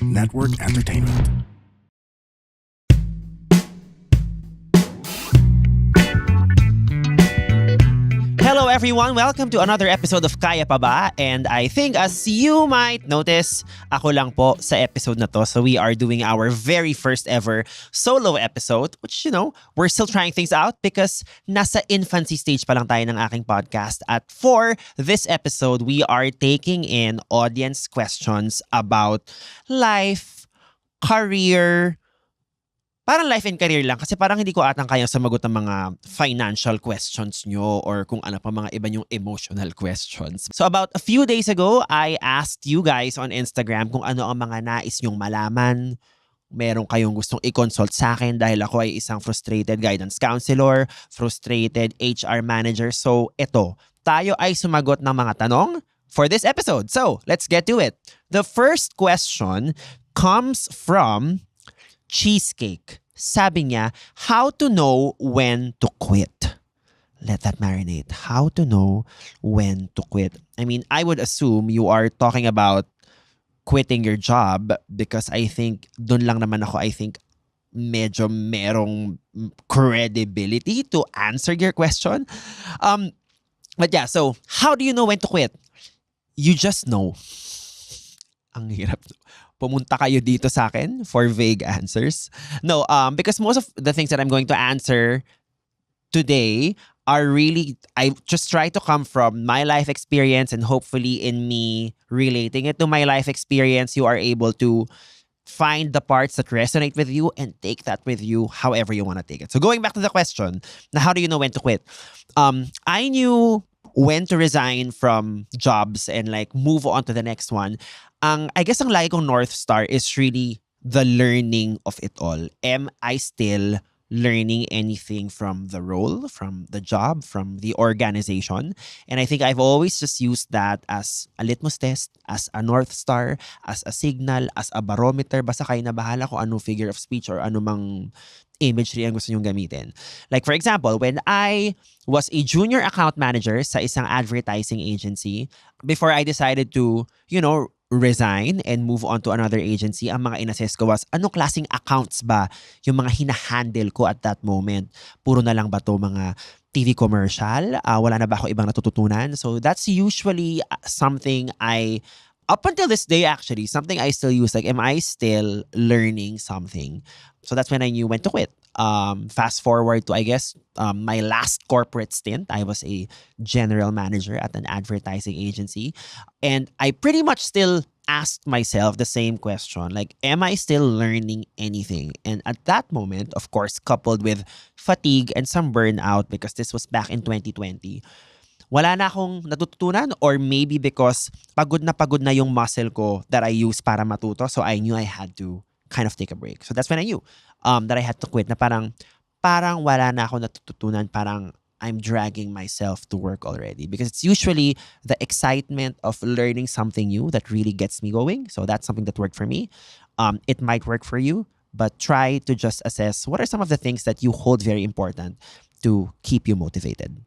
Network Entertainment. Hello everyone! Welcome to another episode of Kaya Pa Ba? And I think as you might notice, ako lang po sa episode na to. So we are doing our very first ever solo episode, which we're still trying things out because nasa infancy stage pa lang tayo ng aking podcast. At for this episode, we are taking in audience questions about life, career, parang life and career lang kasi parang hindi ko atang kayang sumagot ng mga financial questions nyo or kung ano pa mga iba yung emotional questions. So about a few days ago, I asked you guys on Instagram kung ano ang mga nais nyong malaman. Meron kayong gustong i-consult sa akin dahil ako ay isang frustrated guidance counselor, frustrated HR manager. So eto, tayo ay sumagot ng mga tanong for this episode. So let's get to it. The first question comes from Cheesecake. Sabi niya, how to know when to quit. Let that marinate. How to know when to quit. I mean, I would assume you are talking about quitting your job because I think, dun lang naman ako, I think, medyo merong credibility to answer your question. But yeah, so, how do you know when to quit? You just know. Ang hirap. Pumunta kayo dito sa akin for vague answers. No, because most of the things that I'm going to answer today are really, I just try to come from my life experience and hopefully in me relating it to my life experience, you are able to find the parts that resonate with you and take that with you however you want to take it. So going back to the question, now how do you know when to quit? I knew when to resign from jobs and like move on to the next one. I guess ang lagi kong North Star is really the learning of it all. Am I still learning anything from the role, from the job, from the organization? And I think I've always just used that as a litmus test, as a North Star, as a signal, as a barometer. Basta kayo na bahala kung anong figure of speech or anumang imagery ang gusto nyong gamitin. Like for example, when I was a junior account manager sa isang advertising agency, before I decided to, resign and move on to another agency, ang mga inassess ko was, anong klaseng accounts ba yung mga hinahandle ko at that moment? Puro na lang ba to mga TV commercial? Wala na ba ako ibang natututunan? So that's usually something up until this day actually, something I still use. Like, am I still learning something? So that's when I knew when to quit. Fast forward to, I guess, my last corporate stint. I was a general manager at an advertising agency. And I pretty much still asked myself the same question. Like, am I still learning anything? And at that moment, of course, coupled with fatigue and some burnout, because this was back in 2020, wala na akong natututunan, or maybe because pagod na yung muscle ko that I use para matuto. So I knew I had to kind of take a break. So that's when I knew that I had to quit. Na parang wala na ako natututunan. Parang I'm dragging myself to work already. Because it's usually the excitement of learning something new that really gets me going. So that's something that worked for me. It might work for you, but try to just assess what are some of the things that you hold very important to keep you motivated.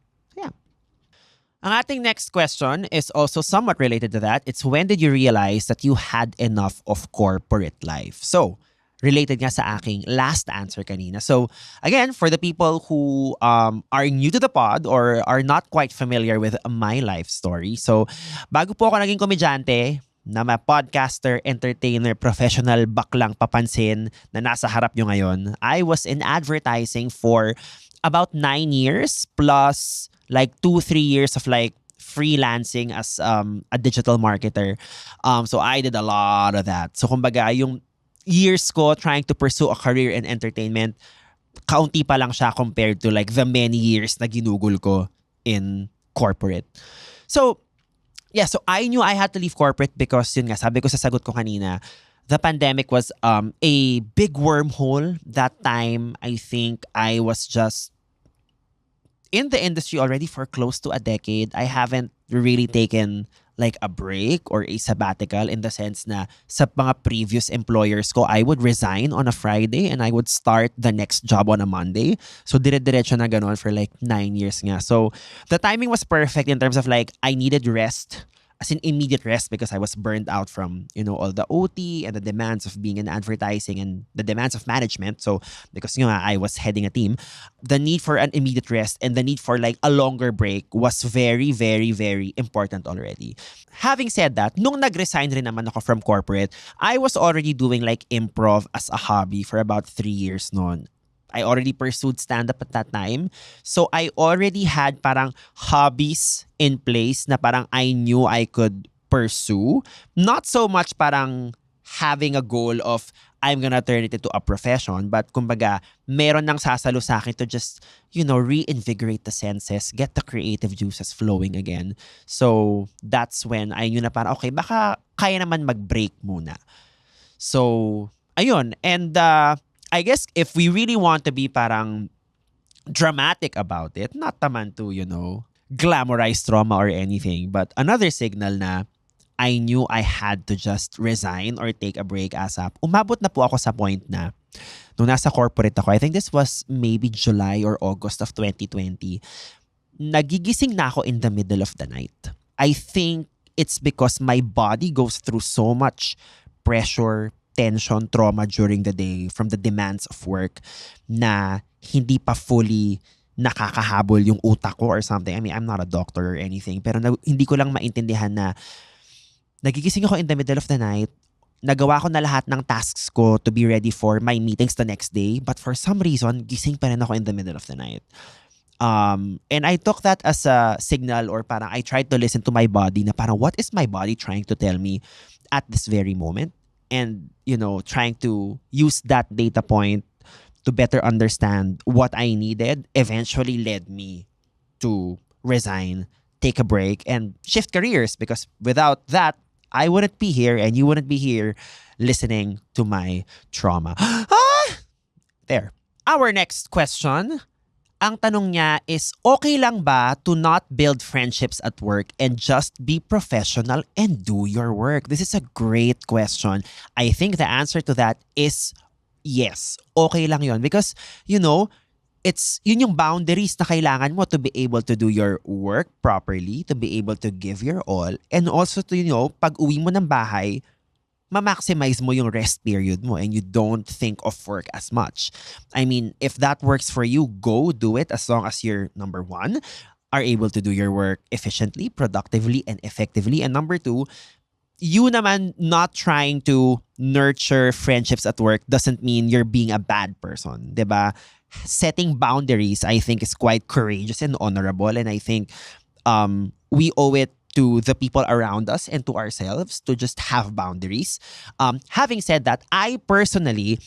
Ang ating next question is also somewhat related to that. It's when did you realize that you had enough of corporate life? So, related nga sa aking last answer kanina. So, again, for the people who are new to the pod or are not quite familiar with my life story. So, bago po ako naging komedyante, na podcaster, entertainer, professional, baklang papansin na nasa harap nyo ngayon, I was in advertising for about 9 years plus like 2-3 years of like freelancing as a digital marketer. So I did a lot of that. So kumbaga, yung years ko trying to pursue a career in entertainment, kaunti pa lang siya compared to like the many years na ginugol ko in corporate. So, yeah, so I knew I had to leave corporate because yun nga, sabi ko sa sagot ko kanina, the pandemic was a big wormhole. That time, I think I was just in the industry already for close to a decade. I haven't really taken like a break or a sabbatical in the sense na sa mga previous employers ko, I would resign on a Friday and I would start the next job on a Monday. So dire-diretso na ganon for like 9 years nga. So the timing was perfect in terms of like I needed rest. as in immediate rest because I was burned out from, all the OT and the demands of being in advertising and the demands of management. So because, I was heading a team, the need for an immediate rest and the need for like a longer break was very, very, very important already. Having said that, nung nag-resign rin naman ako from corporate, I was already doing like improv as a hobby for about 3 years noon. I already pursued stand-up at that time. So I already had parang hobbies in place na parang I knew I could pursue. Not so much parang having a goal of I'm gonna turn it into a profession. But kumbaga, meron nang sasalo sa akin to just, reinvigorate the senses, get the creative juices flowing again. So that's when I knew na parang, okay, baka kaya naman mag-break muna. So, ayun. And I guess if we really want to be parang dramatic about it, not naman to, glamorize trauma or anything, but another signal na I knew I had to just resign or take a break ASAP. Umabot na po ako sa point na nung nasa corporate ako, I think this was maybe July or August of 2020, nagigising na ako in the middle of the night. I think it's because my body goes through so much pressure, tension, trauma during the day from the demands of work na hindi pa fully nakakahabol yung utak ko or something. I mean, I'm not a doctor or anything, pero hindi ko lang maintindihan na nagigising ako in the middle of the night, nagawa ko na lahat ng tasks ko to be ready for my meetings the next day, but for some reason, gising pa rin ako in the middle of the night. And I took that as a signal or parang I tried to listen to my body na parang what is my body trying to tell me at this very moment? And, trying to use that data point to better understand what I needed eventually led me to resign, take a break, and shift careers because without that, I wouldn't be here and you wouldn't be here listening to my trauma. There. Our next question. Ang tanong niya is, okay lang ba to not build friendships at work and just be professional and do your work? This is a great question. I think the answer to that is yes. Okay lang yon because, it's yun yung boundaries na kailangan mo to be able to do your work properly, to be able to give your all, and also to, pag uwi mo ng bahay, ma-maximize mo yung rest period mo and you don't think of work as much. I mean, if that works for you, go do it as long as you're, number one, are able to do your work efficiently, productively, and effectively. And number two, you naman not trying to nurture friendships at work doesn't mean you're being a bad person, diba? Setting boundaries, I think, is quite courageous and honorable. And I think we owe it to the people around us and to ourselves to just have boundaries. Having said that, I personally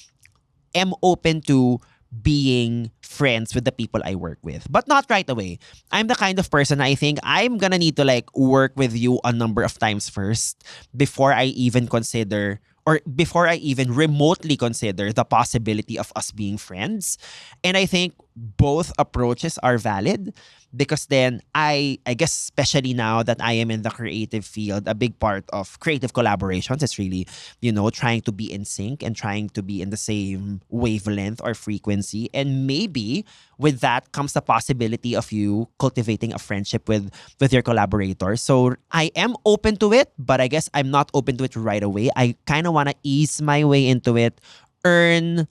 am open to being friends with the people I work with, but not right away. I'm the kind of person I think I'm gonna need to like work with you a number of times first before I even consider or before I even remotely consider the possibility of us being friends. And I think both approaches are valid because then I guess especially now that I am in the creative field, a big part of creative collaborations is really, trying to be in sync and trying to be in the same wavelength or frequency. And maybe with that comes the possibility of you cultivating a friendship with your collaborators. So I am open to it, but I guess I'm not open to it right away. I kind of want to ease my way into it, earn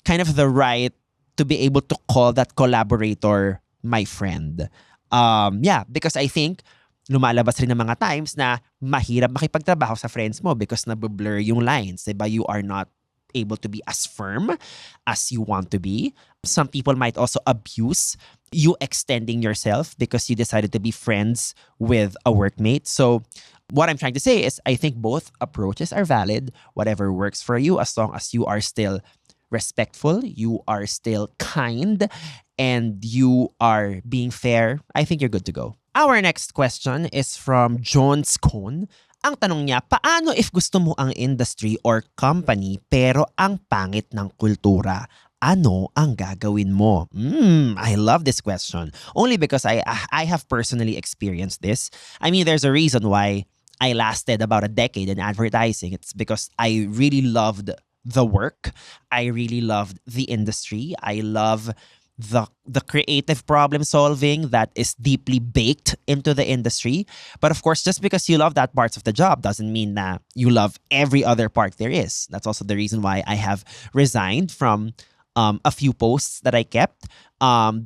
kind of the right to be able to call that collaborator my friend. Because I think lumalabas rin ng mga times na mahirap makipagtrabaho sa friends mo because nabublur yung lines. Diba? You are not able to be as firm as you want to be. Some people might also abuse you extending yourself because you decided to be friends with a workmate. So what I'm trying to say is I think both approaches are valid. Whatever works for you, as long as you are still respectful, you are still kind, and you are being fair, I think you're good to go. Our next question is from Jones Cone. Ang tanong niya, paano if gusto mo ang industry or company pero ang pangit ng kultura? Ano ang gagawin mo? I love this question. Only because I have personally experienced this. I mean, there's a reason why I lasted about a decade in advertising. It's because I really loved the work. I really loved the industry. I love the creative problem solving that is deeply baked into the industry. But of course, just because you love that parts of the job doesn't mean that you love every other part there is. That's also the reason why I have resigned from a few posts that I kept,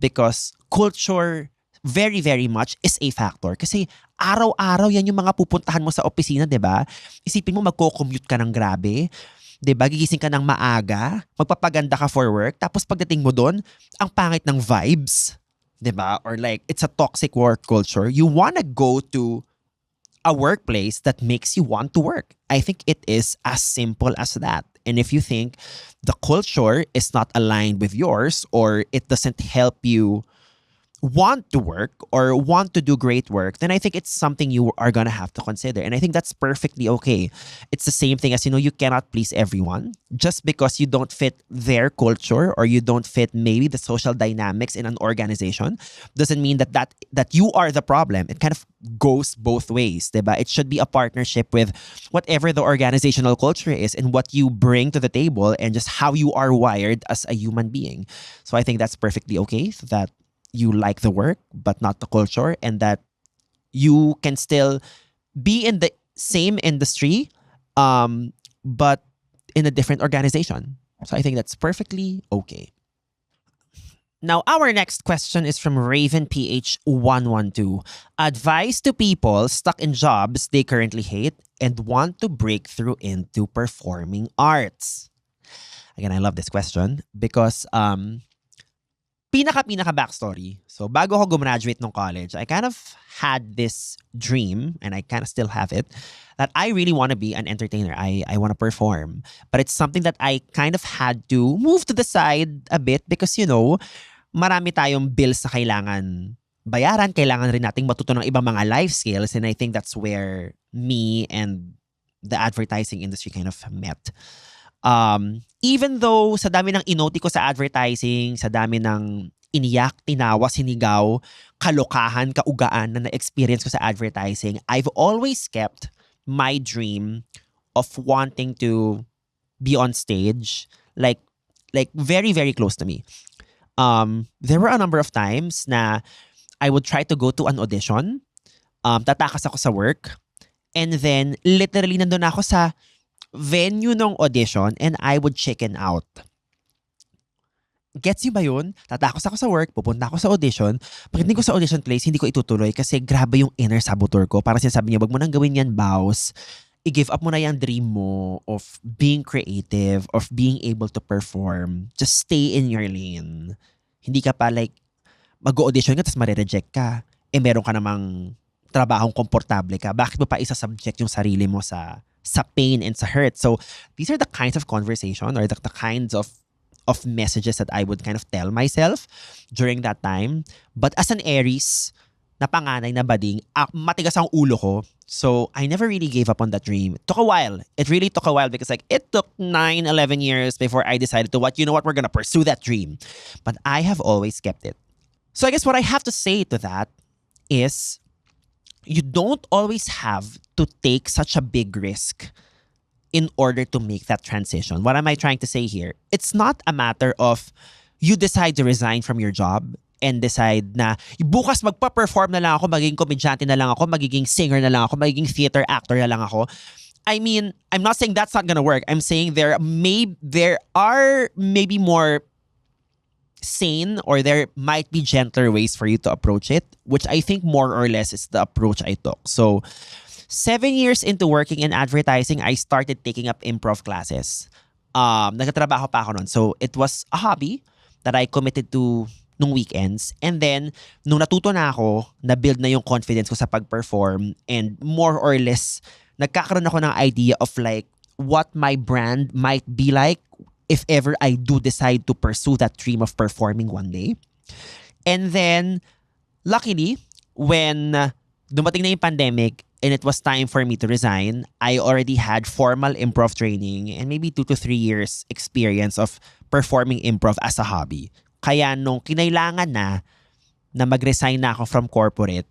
because culture very, very much is a factor. Kasi araw-araw yan yung mga pupuntahan mo sa opisina, di ba? Isipin mo, magko-commute ka ng grabe. Di ba? Gigising ka ng maaga, magpapaganda ka for work, tapos pagdating mo doon, ang pangit ng vibes. Di ba? Or like, it's a toxic work culture. You wanna go to a workplace that makes you want to work. I think it is as simple as that. And if you think the culture is not aligned with yours, or it doesn't help you want to work or want to do great work, then I think it's something you are gonna have to consider. And I think that's perfectly okay. It's the same thing as, you cannot please everyone. Just because you don't fit their culture or you don't fit maybe the social dynamics in an organization doesn't mean that you are the problem. It kind of goes both ways, diba? It should be a partnership with whatever the organizational culture is and what you bring to the table and just how you are wired as a human being. So I think that's perfectly okay, so that you like the work but not the culture, and that you can still be in the same industry but in a different organization. So I think that's perfectly okay. Now, our next question is from Raven PH112. Advice to people stuck in jobs they currently hate and want to break through into performing arts. Again, I love this question because pinaka backstory. So bago ako gumraduate ng college, I kind of had this dream, and I kind of still have it, that I really want to be an entertainer. I want to perform. But it's something that I kind of had to move to the side a bit because, marami tayong bills na kailangan bayaran. Kailangan rin nating matuto ng ibang mga life skills. And I think that's where me and the advertising industry kind of met. Even though sa dami ng inoti ko sa advertising, sa dami ng iniyak, tinawa, sinigaw, kalokahan, kaugaan na na-experience ko sa advertising, I've always kept my dream of wanting to be on stage like very, very close to me. There were a number of times na I would try to go to an audition, tatakas ako sa work, and then literally nandun ako sa venue ng audition and I would chicken out. Gets you ba yun? Tatakos ako sa work, pupunta ako sa audition. Pagdating ko sa audition place, hindi ko itutuloy kasi grabe yung inner saboteur ko. Parang sinasabi niya, wag mo nang gawin yan, boss. I-give up mo na yung dream mo of being creative, of being able to perform. Just stay in your lane. Hindi ka pa like, mag-audition ka tapos marireject ka. Meron ka namang trabahong komportable ka. Bakit mo pa isa-subject yung sarili mo sa pain and sa hurt? So these are the kinds of conversation or the kinds of messages that I would kind of tell myself during that time. But as an Aries, na panganay na bading, matigas ang ulo ko. So I never really gave up on that dream. It took a while. It really took a while because it took 9-11 years before I decided to we're going to pursue that dream. But I have always kept it. So I guess what I have to say to that is, you don't always have to take such a big risk in order to make that transition. What am I trying to say here? It's not a matter of you decide to resign from your job and decide na bukas magpa-perform na lang ako, magiging komedyante na lang ako, magiging singer na lang ako, magiging theater actor na lang ako. I mean, I'm not saying that's not gonna work. I'm saying there are maybe more sane, or there might be gentler ways for you to approach it, which I think more or less is the approach I took. So 7 years into working in advertising, I started taking up improv classes. Nagtatrabaho pa ako nun. So it was a hobby that I committed to nung weekends. And then, nung natuto na ako, na-build na yung confidence ko sa pag-perform, and more or less, nagkakaroon ako ng idea of like what my brand might be like if ever I do decide to pursue that dream of performing one day. And then, luckily, when dumating na yung pandemic and it was time for me to resign, I already had formal improv training and maybe 2 to 3 years experience of performing improv as a hobby. Kaya nung kinailangan na mag-resign na ako from corporate,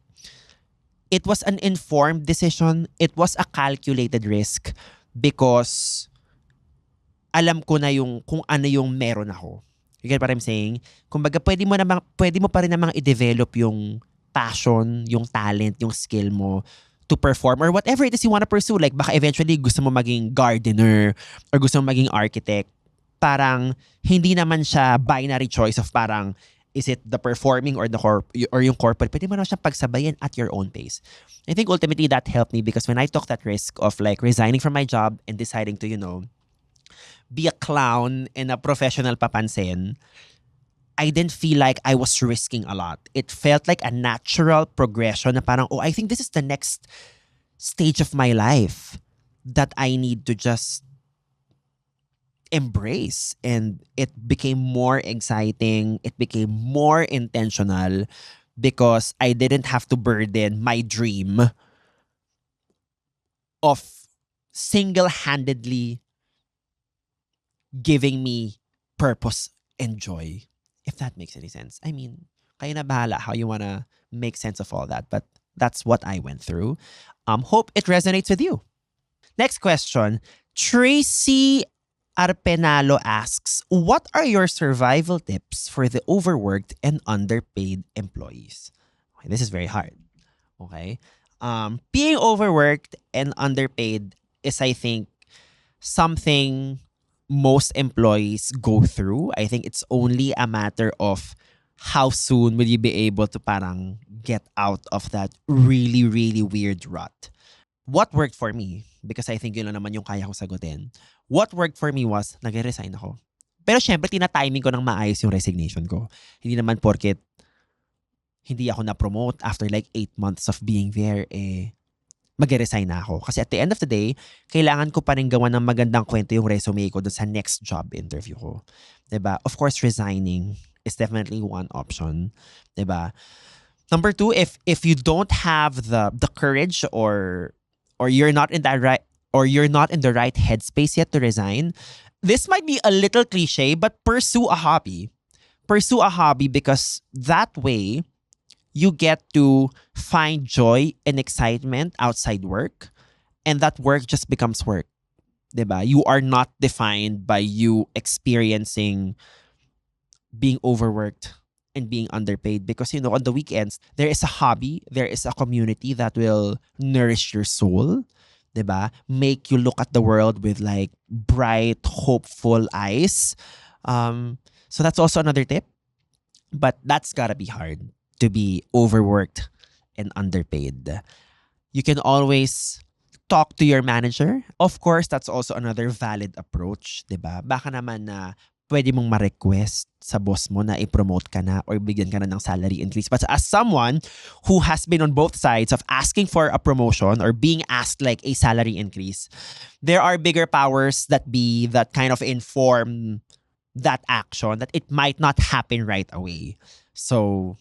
it was an informed decision. It was a calculated risk because alam ko na kung ano yung meron ako. You get what I'm saying? Kumbaga, pwede mo pa rin namang i-develop yung passion, yung talent, yung skill mo to perform or whatever it is you want to pursue. Like, baka eventually gusto mo maging gardener or gusto mo maging architect. Parang, hindi naman siya binary choice of parang, is it the performing or or yung corporate? Pwede mo na siyang pagsabayin at your own pace. I think ultimately that helped me because when I took that risk of like resigning from my job and deciding to, be a clown and a professional papansin, I didn't feel like I was risking a lot. It felt like a natural progression na parang, oh, I think this is the next stage of my life that I need to just embrace. And it became more exciting. It became more intentional because I didn't have to burden my dream of single-handedly giving me purpose and joy. If that makes any sense. I mean, kayo na bahala how you wanna make sense of all that. But that's what I went through. Hope it resonates with you. Next question. Tracy Arpenalo asks, what are your survival tips for the overworked and underpaid employees? Okay, this is very hard. Okay? Being overworked and underpaid is, I think, something most employees go through. I think it's only a matter of how soon will you be able to parang get out of that really, really weird rut. What worked for me, because I think yun lang naman yung kaya kong sagutin, what worked for me was, nag-resign ako. Pero syempre, tina-timing ko ng maayos yung resignation ko. Hindi naman porket hindi ako na-promote after like 8 months of being there, mag-resign na ako. Kasi at the end of the day, kailangan ko pa rin gawa ng magandang kwento yung resume ko dun sa next job interview ko. 'Di ba? Of course, resigning is definitely one option. 'Di ba? Number 2, if you don't have the courage or you're not in that right or you're not in the right headspace yet to resign, this might be a little cliche, but pursue a hobby. Pursue a hobby because that way you get to find joy and excitement outside work, and that work just becomes work. 'Di ba? You are not defined by you experiencing being overworked and being underpaid because, on the weekends, there is a hobby, there is a community that will nourish your soul, 'di ba? Make you look at the world with like bright, hopeful eyes. So that's also another tip. But that's gotta be hard to be overworked and underpaid. You can always talk to your manager. Of course, that's also another valid approach, 'di ba? Baka naman na pwede mong ma-request sa boss mo na i-promote ka na or bigyan ka na ng salary increase. But as someone who has been on both sides of asking for a promotion or being asked like a salary increase, there are bigger powers that kind of inform that action that it might not happen right away. So,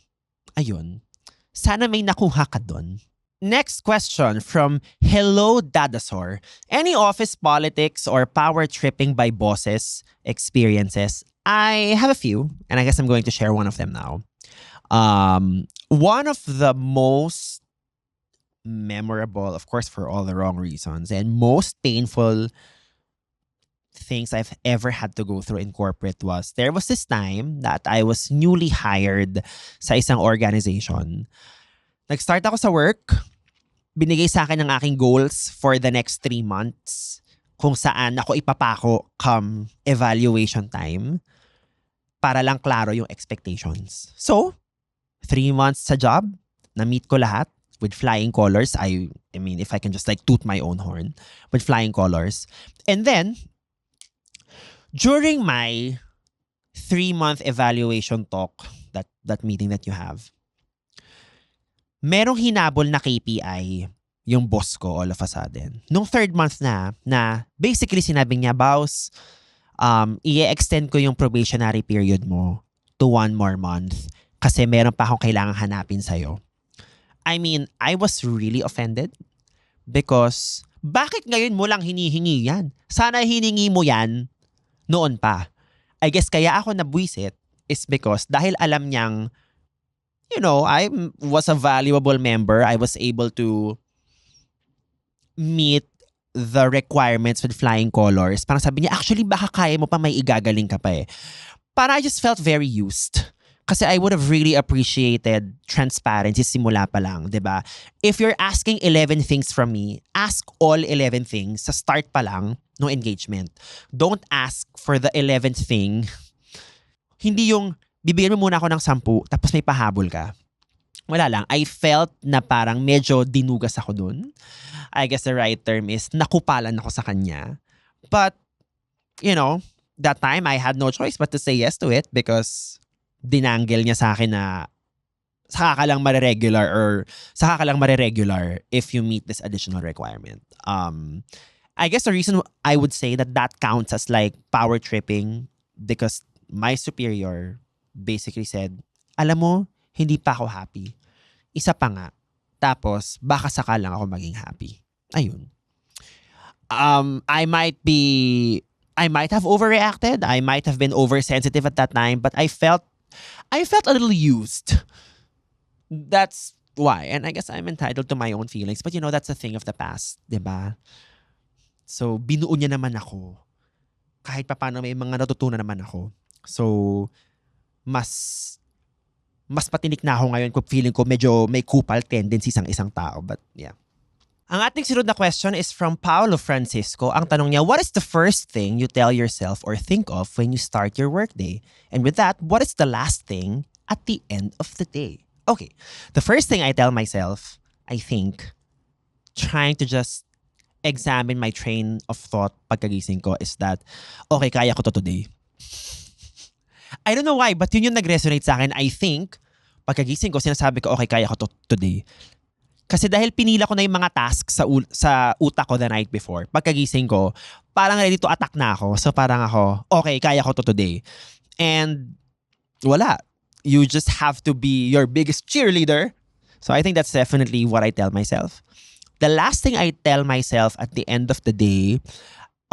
ayun. Sana may nakuha ka dun. Next question from Hello Dadasor. Any office politics or power tripping by bosses experiences? I have a few, and I guess I'm going to share one of them now. One of the most memorable, of course for all the wrong reasons, and most painful things I've ever had to go through in corporate was there was this time that I was newly hired sa isang organization. Nag-start ako sa work. Binigay sa akin ang aking goals for the next 3 months kung saan ako ipapako come evaluation time para lang klaro yung expectations. So, 3 months sa job, na-meet ko lahat with flying colors. I mean, if I can just like toot my own horn, with flying colors. And then, during my 3-month evaluation talk, that meeting that you have, merong hinabol na KPI yung boss ko all of a sudden. Nung 3rd month na basically sinabi niya, Boss, i-extend ko yung probationary period mo to 1 more month kasi meron pa akong kailangang hanapin sa'yo. I mean, I was really offended because bakit ngayon mo lang hinihingi yan? Sana hiningi mo yan noon pa. I guess kaya ako nabwisit is because dahil alam niyang, I was a valuable member. I was able to meet the requirements with flying colors. Parang sabi niya, actually baka kaya mo pa, may igagaling ka pa eh. Parang I just felt very used. Kasi I would have really appreciated transparency simula pa lang, 'di ba? If you're asking 11 things from me, ask all 11 things sa start pa lang ng engagement. Don't ask for the 11th thing. Hindi yung bibigyan mo muna ako ng 10 tapos may pahabol ka. Wala lang. I felt na parang medyo dinugas ako dun. I guess the right term is nakupalan ako sa kanya. But, that time I had no choice but to say yes to it because dinanggel niya sa akin na saka ka lang mariregular if you meet this additional requirement. I guess the reason I would say that counts as like power tripping because my superior basically said, alam mo, hindi pa ako happy. Isa pa nga. Tapos, baka saka lang ako maging happy. Ayun. I might have overreacted. I might have been oversensitive at that time, but I felt a little used. That's why. And I guess I'm entitled to my own feelings. But that's a thing of the past. Diba? So, binuo niya naman ako. Kahit pa paano may mga natutunan naman ako. So, mas patinik na ako ngayon kung feeling ko medyo may kupal tendencies ang isang tao. But yeah. Ang ating sunod na question is from Paolo Francisco. Ang tanong niya, what is the first thing you tell yourself or think of when you start your workday? And with that, what is the last thing at the end of the day? Okay, the first thing I tell myself, I think, trying to just examine my train of thought pagkagising ko is that, okay, kaya ko to today. I don't know why, but yun yung nag-resonate sa akin. I think, pagkagising ko, sinasabi ko, okay, kaya ko to today. Kasi dahil pinila ko na yung mga tasks sa utak ko the night before, pagkagising ko, parang ready to attack na ako. So parang ako, okay, kaya ko to today. And wala. You just have to be your biggest cheerleader. So I think that's definitely what I tell myself. The last thing I tell myself at the end of the day,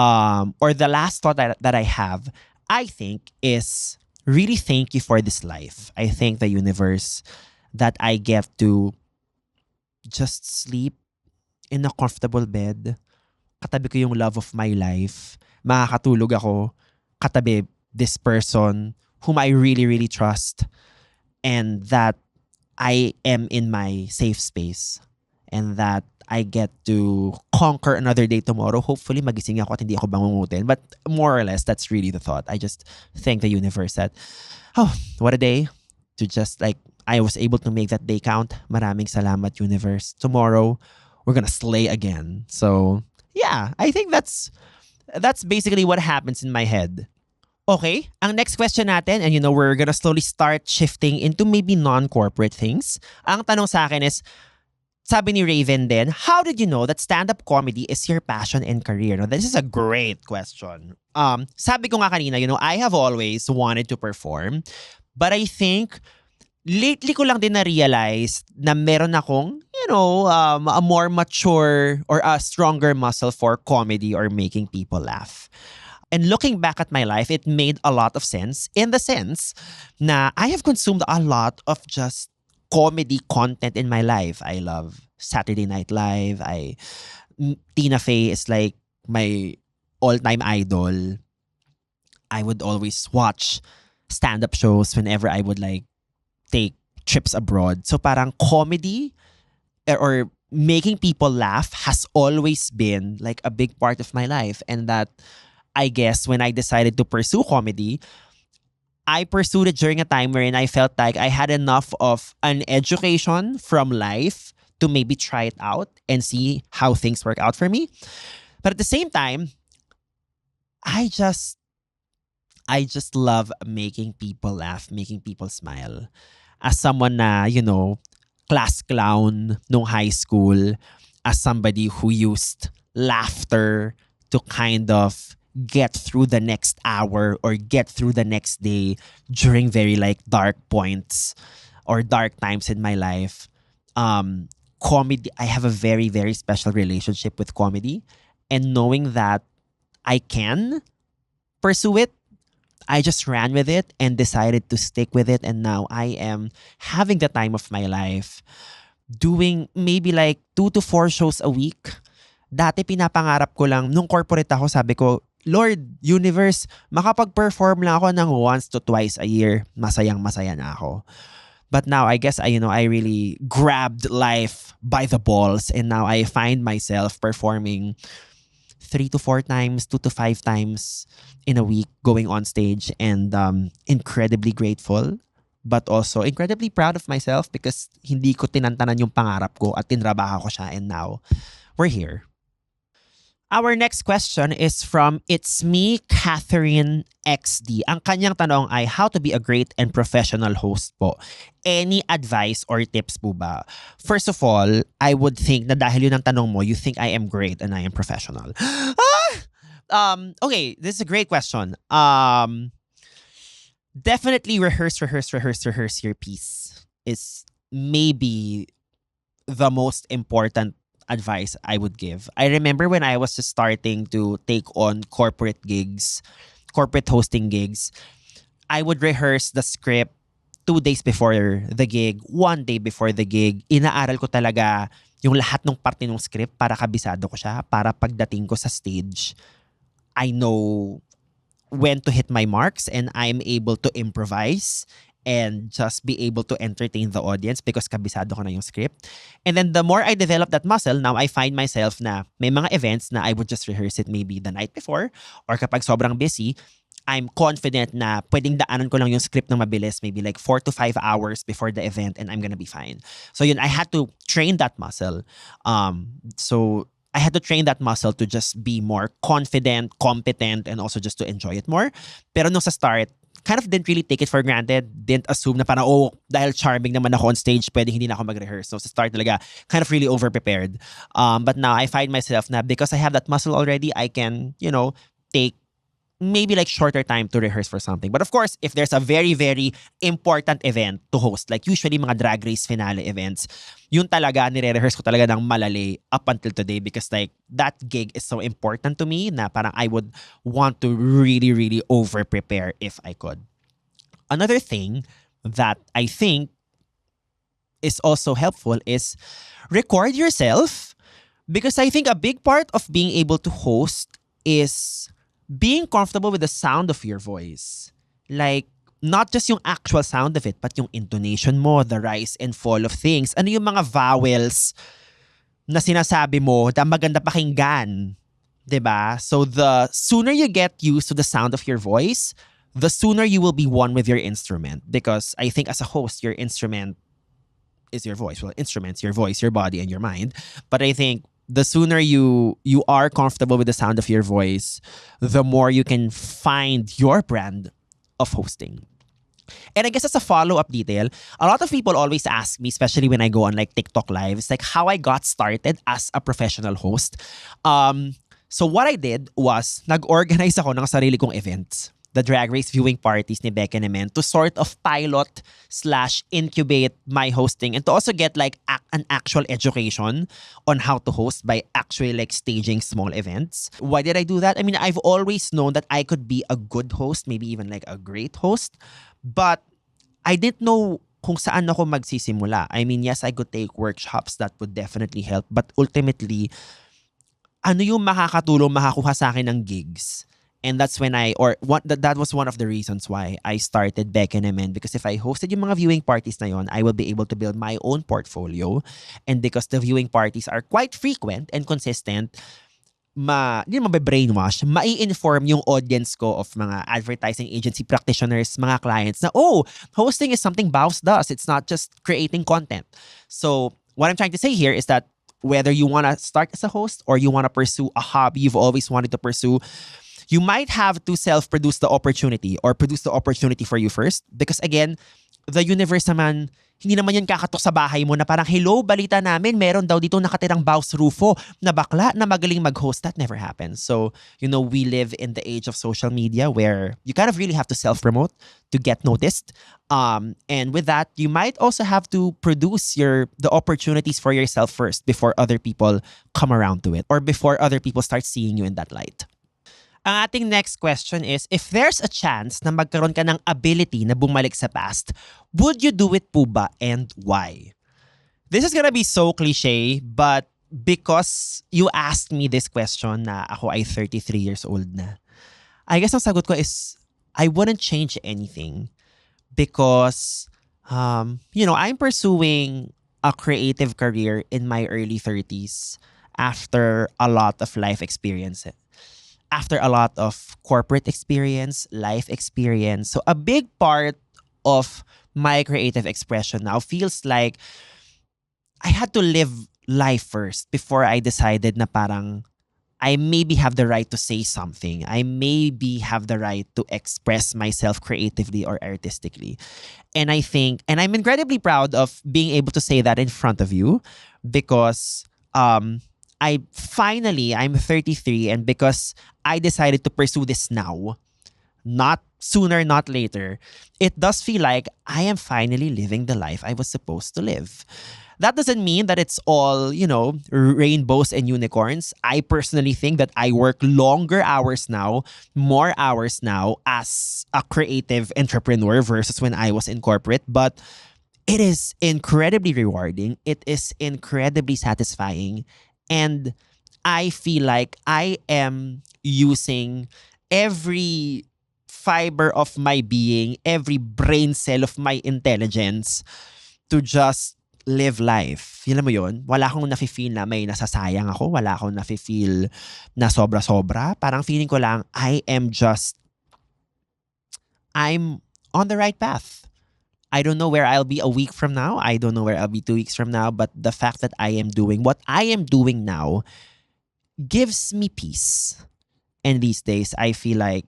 or the last thought that I have, I think is really thank you for this life. I thank the universe that I get to just sleep in a comfortable bed. Katabi ko yung love of my life. Makakatulog ako katabi this person whom I really, really trust. And that I am in my safe space. And that I get to conquer another day tomorrow. Hopefully, magising ako at hindi ako bangungutin. But more or less, that's really the thought. I just thank the universe that, oh, what a day. To just I was able to make that day count. Maraming salamat, universe. Tomorrow, we're gonna slay again. So, yeah, I think that's basically what happens in my head. Okay, ang next question natin, and we're gonna slowly start shifting into maybe non-corporate things. Ang tanong sa akin is, sabi ni Raven din, how did you know that stand-up comedy is your passion and career? Now, this is a great question. Sabi ko nga kanina, I have always wanted to perform. But I think, lately ko lang din na-realize na meron akong, a more mature or a stronger muscle for comedy or making people laugh. And looking back at my life, it made a lot of sense in the sense na I have consumed a lot of just comedy content in my life. I love Saturday Night Live. Tina Fey is like my all-time idol. I would always watch stand-up shows whenever I would take trips abroad. So parang comedy or making people laugh has always been like a big part of my life. And that, I guess, when I decided to pursue comedy, I pursued it during a time wherein I felt like I had enough of an education from life to maybe try it out and see how things work out for me. But at the same time, I just love making people laugh, making people smile. As someone na, class clown nung high school, as somebody who used laughter to kind of get through the next hour or get through the next day during very dark points or dark times in my life. Comedy, I have a very, very special relationship with comedy, and knowing that I can pursue it, I just ran with it and decided to stick with it, and now I am having the time of my life doing maybe 2 to 4 shows a week. Dati pinapangarap ko lang, nung corporate ako, sabi ko, Lord, universe, makapag-perform lang ako ng once to twice a year. Masayang-masaya na ako. But now, I guess, I really grabbed life by the balls. And now I find myself performing 3 to 4 times, 2 to 5 times in a week going on stage. And incredibly grateful. But also incredibly proud of myself because hindi ko tinantanan yung pangarap ko at tinrabaho ko siya. And now, we're here. Our next question is from It's Me, Catherine XD. Ang kanyang tanong ay how to be a great and professional host po. Any advice or tips po ba? First of all, I would think na dahil yun ang tanong mo, you think I am great and I am professional. Okay, this is a great question. Definitely rehearse your piece is maybe the most important advice I would give. I remember when I was just starting to take on corporate hosting gigs, I would rehearse the script 2 days before the gig, 1 day before the gig. Inaaral ko talaga yung lahat ng parte ng script para kabisado ko siya, para pagdating ko sa stage, I know when to hit my marks and I'm able to improvise and just be able to entertain the audience because kabisado ko na yung script. And then the more I develop that muscle, now I find myself na may mga events na I would just rehearse it maybe the night before or kapag sobrang busy, I'm confident na pwedeng daanan ko lang yung script ng mabilis, maybe like 4 to 5 hours before the event and I'm gonna be fine. So yun, I had to train that muscle. So I had to train that muscle to just be more confident, competent, and also just to enjoy it more. Pero nung sa start, kind of didn't really take it for granted. Didn't assume na parang, dahil charming naman ako on stage, pwedeng hindi na ako mag-rehearse. So sa start talaga, kind of really over-prepared. But now I find myself na because I have that muscle already, I can, take maybe like shorter time to rehearse for something. But of course, if there's a very, very important event to host, like usually mga drag race finale events, yun talaga, nire-rehearse ko talaga ng malali up until today because like that gig is so important to me na parang I would want to really, really over-prepare if I could. Another thing that I think is also helpful is record yourself because I think a big part of being able to host is being comfortable with the sound of your voice. Like, not just yung actual sound of it, but yung intonation mo, the rise and fall of things. Ano yung mga vowels na sinasabi mo na maganda pakinggan? 'Di ba? So the sooner you get used to the sound of your voice, the sooner you will be one with your instrument. Because I think as a host, your instrument is your voice. Well, instruments, your voice, your body, and your mind. But I think the sooner you are comfortable with the sound of your voice, the more you can find your brand of hosting. And I guess as a follow-up detail, a lot of people always ask me, especially when I go on like TikTok lives, like how I got started as a professional host. So what I did was, nag-organize ako ng sarili kong events. The Drag Race viewing parties ni Becca and Men to sort of pilot/incubate my hosting and to also get like an actual education on how to host by actually like staging small events. Why did I do that? I mean, I've always known that I could be a good host, maybe even like a great host, but I didn't know kung saan ako magsisimula. I mean, yes, I could take workshops that would definitely help, but ultimately, ano yung makakatulong makakuha sa akin ng gigs? And that's when that was one of the reasons why I started Becca and Men, because if I hosted yung mga viewing parties na yon, I will be able to build my own portfolio. And because the viewing parties are quite frequent and consistent, hindi mabe-brainwash, mai-inform yung audience ko of mga advertising agency practitioners, mga clients na, hosting is something Baus does. It's not just creating content. So what I'm trying to say here is that whether you want to start as a host or you want to pursue a hobby you've always wanted to pursue, you might have to self-produce the opportunity or produce the opportunity for you first. Because again, the universe naman, hindi naman yan kakatok sa bahay mo na parang, hello, balita namin, meron daw dito nakatirang Baus Rufo na bakla na magaling mag-host. That never happens. So, we live in the age of social media where you kind of really have to self-promote to get noticed. And with that, you might also have to produce the opportunities for yourself first before other people come around to it or before other people start seeing you in that light. Ang ating next question is, if there's a chance na magkaroon ka ng ability na bumalik sa past, would you do it po ba and why? This is gonna be so cliche, but because you asked me this question na ako ay 33 years old na, I guess ang sagot ko is I wouldn't change anything because, I'm pursuing a creative career in my early 30s after a lot of life experience. After a lot of corporate experience, life experience. So a big part of my creative expression now feels like I had to live life first before I decided na parang I maybe have the right to say something. I maybe have the right to express myself creatively or artistically. And I'm incredibly proud of being able to say that in front of you because I'm 33, and because I decided to pursue this now, not sooner, not later, it does feel like I am finally living the life I was supposed to live. That doesn't mean that it's all, rainbows and unicorns. I personally think that I work longer hours now, more hours now as a creative entrepreneur versus when I was in corporate. But it is incredibly rewarding. It is incredibly satisfying. And I feel like I am using every fiber of my being, every brain cell of my intelligence to just live life. Alam mo yun? Wala akong nafe-feel na may nasasayang ako. Wala akong nafe-feel na sobra-sobra. Parang feeling ko lang, I'm on the right path. I don't know where I'll be a week from now. I don't know where I'll be 2 weeks from now. But the fact that I am doing what I am doing now gives me peace. And these days, I feel like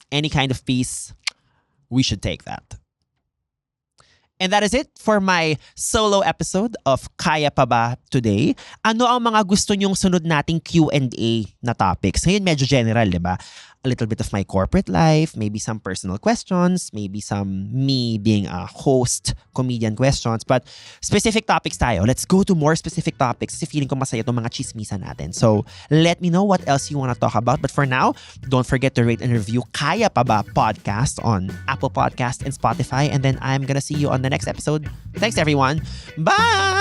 any kind of peace, we should take that. And that is it for my solo episode of Kaya Pa Ba today. Ano ang mga gusto nyong sunod nating Q&A na topics? Ngayon medyo general, di ba? A little bit of my corporate life, maybe some personal questions, maybe some me being a host, comedian questions, but specific topics tayo. Let's go to more specific topics kasi feeling ko masaya itong mga chismisan natin. So, let me know what else you want to talk about. But for now, don't forget to rate and review Kaya Pa Ba podcast on Apple Podcast and Spotify. And then I'm gonna see you on the next episode. Thanks, everyone. Bye!